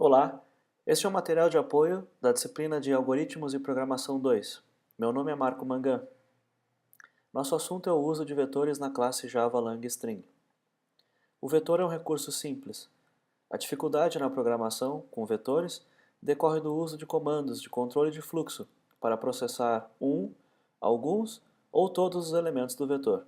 Olá, este é o material de apoio da disciplina de Algoritmos e Programação 2. Meu nome é Marco Mangan. Nosso assunto é o uso de vetores na classe Java LangString. O vetor é um recurso simples. A dificuldade na programação com vetores decorre do uso de comandos de controle de fluxo para processar alguns ou todos os elementos do vetor.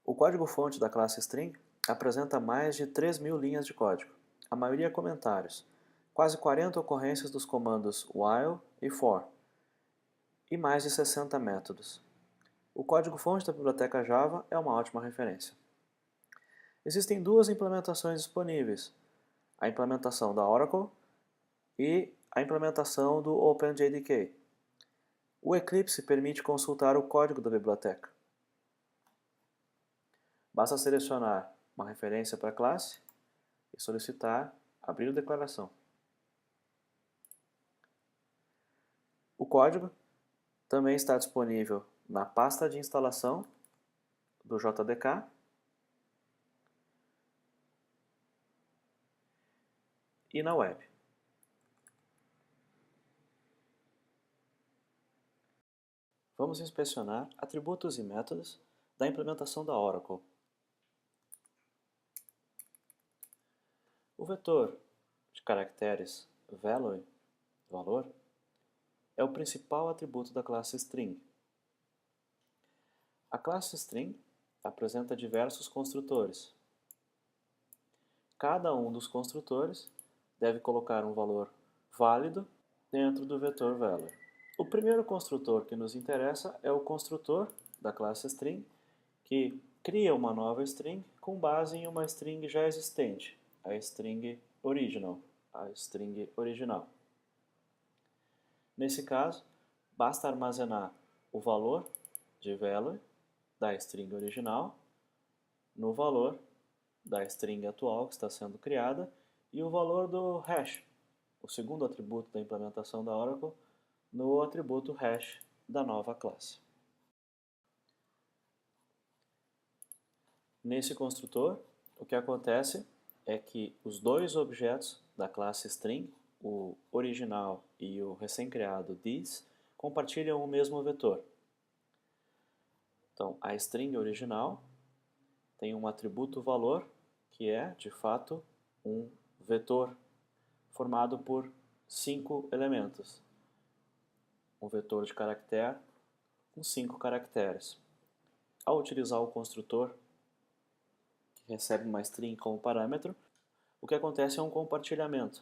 O código-fonte da classe string apresenta mais de 3.000 linhas de código, a maioria comentários, quase 40 ocorrências dos comandos while e for, e mais de 60 métodos. O código-fonte da biblioteca Java é uma ótima referência. Existem duas implementações disponíveis, a implementação da Oracle e a implementação do OpenJDK. O Eclipse permite consultar o código da biblioteca. Basta selecionar uma referência para a classe e solicitar abrir a declaração. O código também está disponível na pasta de instalação do JDK e na web. Vamos inspecionar atributos e métodos da implementação da Oracle. O vetor de caracteres value, valor, é o principal atributo da classe string. A classe string apresenta diversos construtores. Cada um dos construtores deve colocar um valor válido dentro do vetor value. O primeiro construtor que nos interessa é o construtor da classe string, que cria uma nova string com base em uma string já existente, a string original. Nesse caso, basta armazenar o valor de value da string original no valor da string atual que está sendo criada e o valor do hash, o segundo atributo da implementação da Oracle, no atributo hash da nova classe. Nesse construtor, o que acontece é que os dois objetos da classe string, o original e o recém-criado this, compartilham o mesmo vetor. Então, a string original tem um atributo valor, que é, de fato, um vetor formado por 5 elementos. Um vetor de caractere com 5 caracteres. Ao utilizar o construtor, que recebe uma string como parâmetro, o que acontece é um compartilhamento.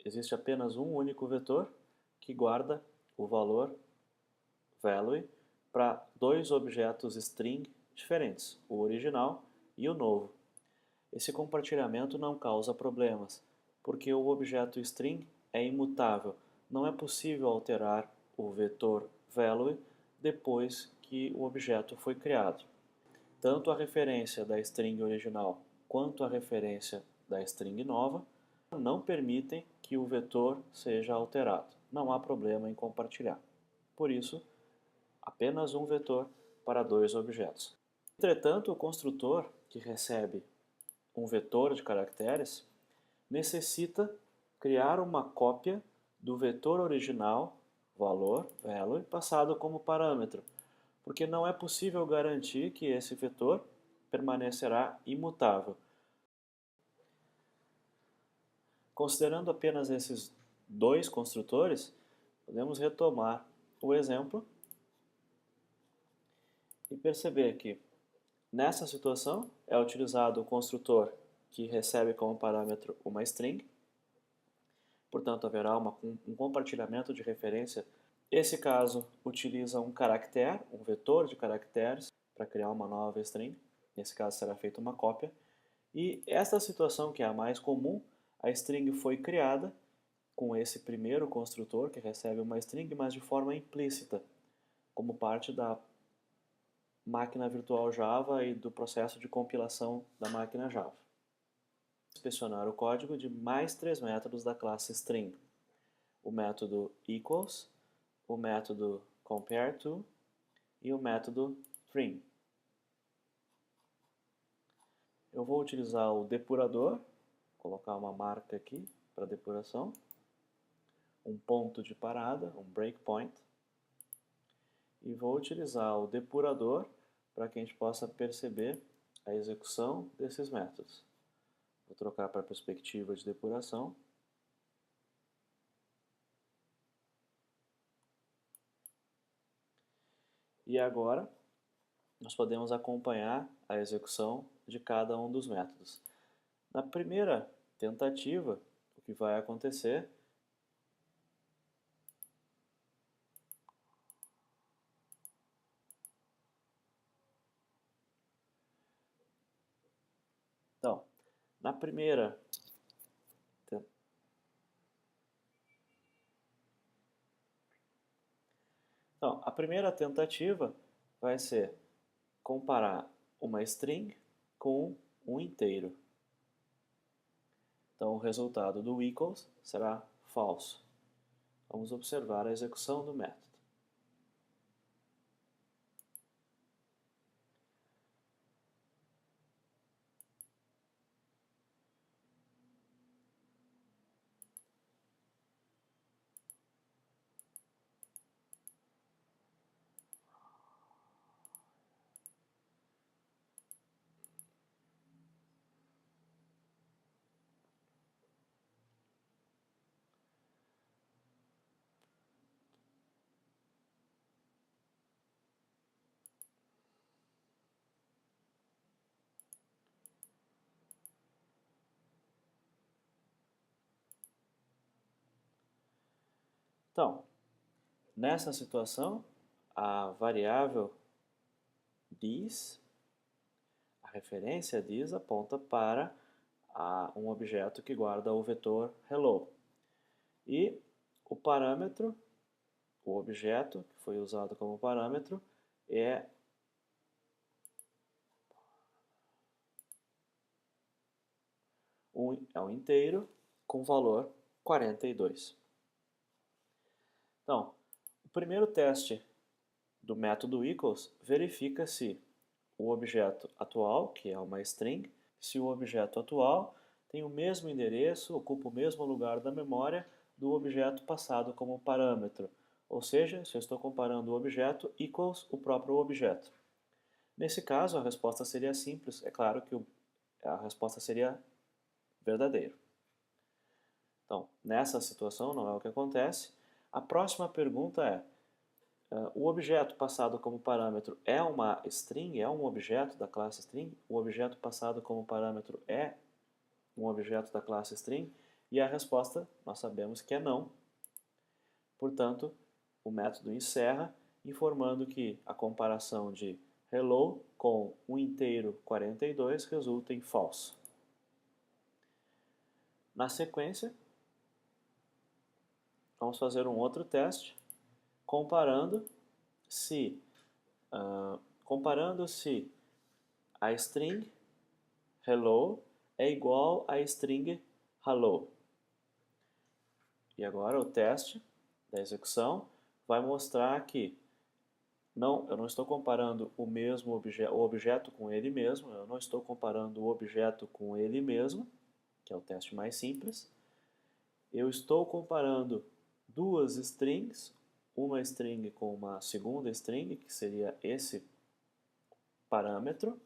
Existe apenas um único vetor que guarda o valor value para dois objetos string diferentes, o original e o novo. Esse compartilhamento não causa problemas, porque o objeto string é imutável. Não é possível alterar o vetor value depois que o objeto foi criado. Tanto a referência da string original quanto a referência da string nova não permitem que o vetor seja alterado. Não há problema em compartilhar. Por isso, apenas um vetor para dois objetos. Entretanto, o construtor que recebe um vetor de caracteres necessita criar uma cópia do vetor original, valor, value, passado como parâmetro, porque não é possível garantir que esse vetor permanecerá imutável. Considerando apenas esses dois construtores, podemos retomar o exemplo e perceber que nessa situação é utilizado o construtor que recebe como parâmetro uma string, portanto haverá um compartilhamento de referência. Esse caso utiliza um caractere, um vetor de caracteres, para criar uma nova string. Nesse caso será feita uma cópia. E esta situação, que é a mais comum, a string foi criada com esse primeiro construtor, que recebe uma string, mas de forma implícita, como parte da máquina virtual Java e do processo de compilação da máquina Java. Inspecionar o código de mais 3 métodos da classe string: o método equals, o método compareTo e o método trim. Eu vou utilizar o depurador, colocar uma marca aqui, para depuração, um ponto de parada, um breakpoint, e vou utilizar o depurador para que a gente possa perceber a execução desses métodos. Vou trocar para a perspectiva de depuração. E agora, nós podemos acompanhar a execução de cada um dos métodos. Na primeira tentativa, o que vai acontecer Então, na primeira Então, a primeira tentativa vai ser comparar uma string com um inteiro. Então, o resultado do equals será falso. Vamos observar a execução do método. Então, nessa situação, a variável this, a referência this, aponta para um objeto que guarda o vetor hello. E o parâmetro, o objeto que foi usado como parâmetro, é um inteiro com valor 42. Então, o primeiro teste do método equals verifica se o objeto atual, que é uma string, se o objeto atual tem o mesmo endereço, ocupa o mesmo lugar da memória do objeto passado como parâmetro. Ou seja, se eu estou comparando o objeto equals o próprio objeto. Nesse caso, a resposta seria simples. É claro que a resposta seria verdadeiro. Então, nessa situação não é o que acontece. A próxima pergunta é, o objeto passado como parâmetro é uma string, é um objeto da classe string? O objeto passado como parâmetro é um objeto da classe string? E a resposta, nós sabemos que é não. Portanto, o método encerra informando que a comparação de hello com um inteiro 42 resulta em false. Na sequência, vamos fazer um outro teste comparando se a string hello é igual à string hello. E agora o teste da execução vai mostrar que eu não estou comparando o objeto com ele mesmo, eu não estou comparando o objeto com ele mesmo, que é o teste mais simples. Eu estou comparando duas strings, uma string com uma segunda string, que seria esse parâmetro,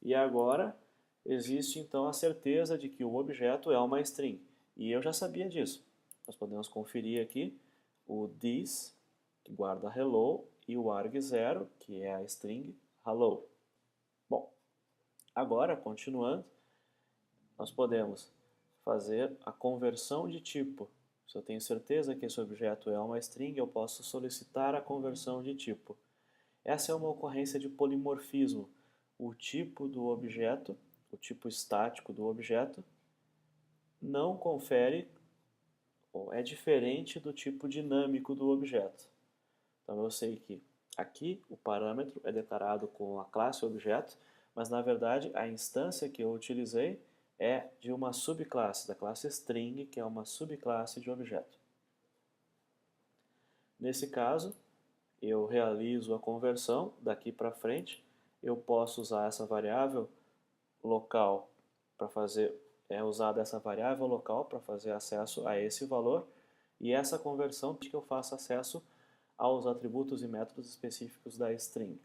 e agora existe então a certeza de que o objeto é uma string. E eu já sabia disso. Nós podemos conferir aqui o this, que guarda hello, e o arg0, que é a string hello. Bom, agora, continuando, nós podemos fazer a conversão de tipo. Se eu tenho certeza que esse objeto é uma string, eu posso solicitar a conversão de tipo. Essa é uma ocorrência de polimorfismo. O tipo do objeto, o tipo estático do objeto, não confere ou é diferente do tipo dinâmico do objeto. Então eu sei que aqui o parâmetro é declarado com a classe objeto, mas na verdade a instância que eu utilizei é de uma subclasse, da classe string, que é uma subclasse de objeto. Nesse caso, eu realizo a conversão daqui para frente. Eu posso usar essa variável local para fazer é usada essa variável local para fazer acesso a esse valor e essa conversão que eu faço acesso aos atributos e métodos específicos da string.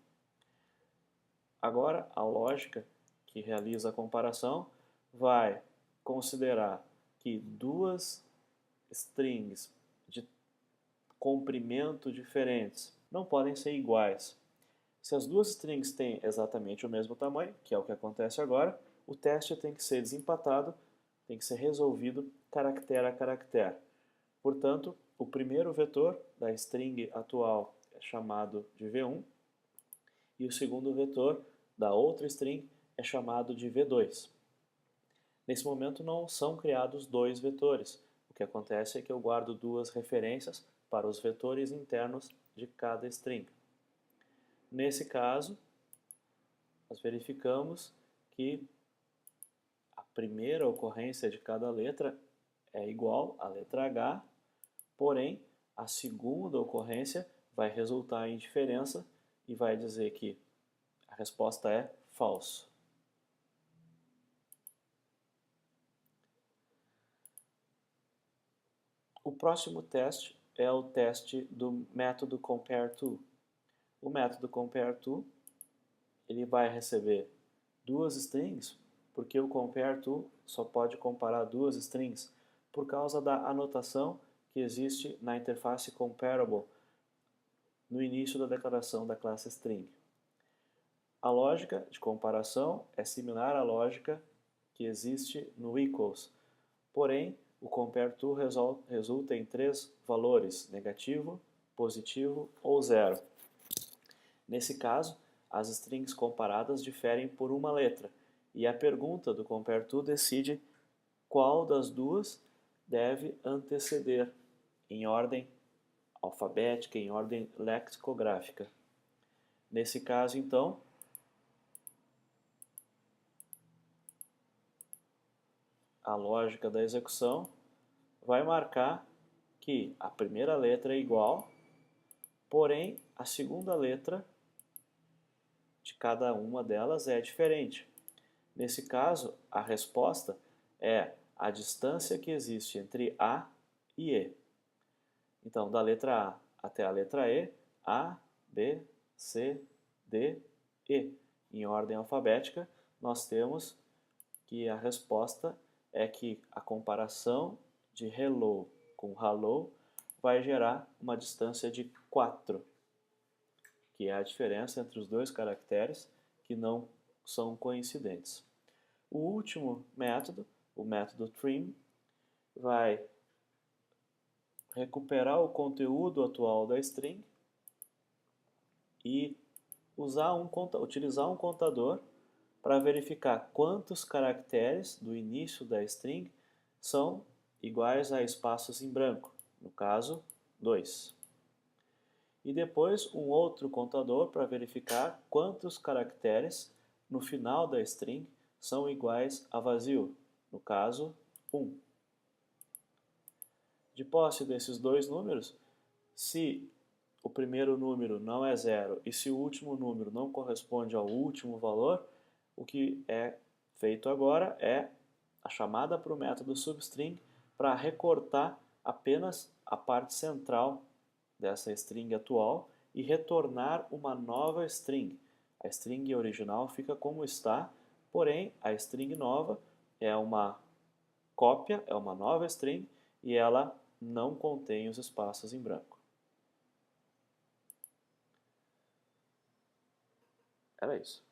Agora, a lógica que realiza a comparação vai considerar que duas strings de comprimento diferentes não podem ser iguais. Se as duas strings têm exatamente o mesmo tamanho, que é o que acontece agora, o teste tem que ser desempatado, tem que ser resolvido caractere a caractere. Portanto, o primeiro vetor da string atual é chamado de V1 e o segundo vetor da outra string é chamado de V2. Nesse momento não são criados dois vetores. O que acontece é que eu guardo duas referências para os vetores internos de cada string. Nesse caso, nós verificamos que a primeira ocorrência de cada letra é igual à letra H, porém, a segunda ocorrência vai resultar em diferença e vai dizer que a resposta é falso. O próximo teste é o teste do método compareTo. O método compareTo ele vai receber duas strings, porque o compareTo só pode comparar duas strings por causa da anotação que existe na interface comparable no início da declaração da classe string. A lógica de comparação é similar à lógica que existe no equals, porém o compareTo resulta em três valores, negativo, positivo ou zero. Nesse caso, as strings comparadas diferem por uma letra, e a pergunta do compareTo decide qual das duas deve anteceder, em ordem alfabética, em ordem lexicográfica. Nesse caso, então, a lógica da execução vai marcar que a primeira letra é igual, porém a segunda letra de cada uma delas é diferente. Nesse caso, a resposta é a distância que existe entre A e E. Então, da letra A até a letra E, A, B, C, D, E. Em ordem alfabética, nós temos que a resposta é que a comparação de hello com hello vai gerar uma distância de 4, que é a diferença entre os dois caracteres que não são coincidentes. O último método, o método trim, vai recuperar o conteúdo atual da string e utilizar um contador para verificar quantos caracteres do início da string são iguais a espaços em branco, no caso, 2. E depois um outro contador para verificar quantos caracteres no final da string são iguais a vazio, no caso, 1. De posse desses dois números, se o primeiro número não é zero e se o último número não corresponde ao último valor, o que é feito agora é a chamada para o método substring para recortar apenas a parte central dessa string atual e retornar uma nova string. A string original fica como está, porém a string nova é uma cópia, é uma nova string e ela não contém os espaços em branco. Era isso.